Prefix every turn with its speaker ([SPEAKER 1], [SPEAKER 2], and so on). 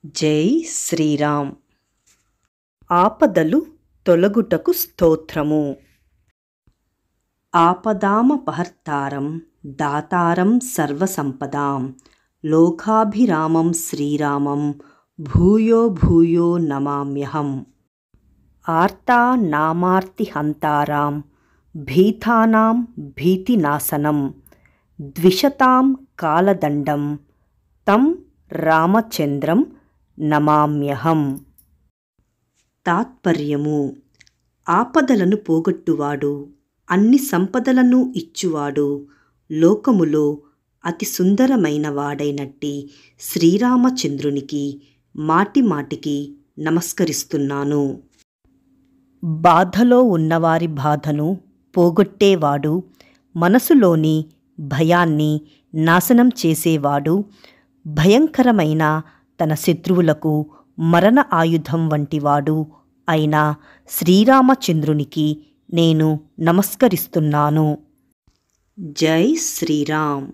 [SPEAKER 1] జై శ్రీరామ్. ఆపదలు తొలగుటకు స్తోత్రము. ఆపదామపహర్తారం దాతారం సర్వసంపదాం లోకాభిరామం శ్రీరామం భూయో భూయో నమామ్యహం. ఆర్తానామార్తిహంతారాం భీతానాం భీతినాశనం ద్విషతాం కాలదండం తం రామచంద్రం నమామ్యహం. తాత్పర్యము: ఆపదలను పోగొట్టువాడు, అన్ని సంపదలను ఇచ్చువాడు, లోకములో అతి సుందరమైన వాడైనట్టి శ్రీరామచంద్రునికి మాటిమాటికి నమస్కరిస్తున్నాను. బాధలో ఉన్నవారి బాధను పోగొట్టేవాడు, మనసులోని భయాన్ని నాశనం చేసేవాడు, భయంకరమైన తన శత్రువులకు మరణ ఆయుధం వంటివాడు అయిన శ్రీరామచంద్రునికి నేను నమస్కరిస్తున్నాను. జై శ్రీరామ్.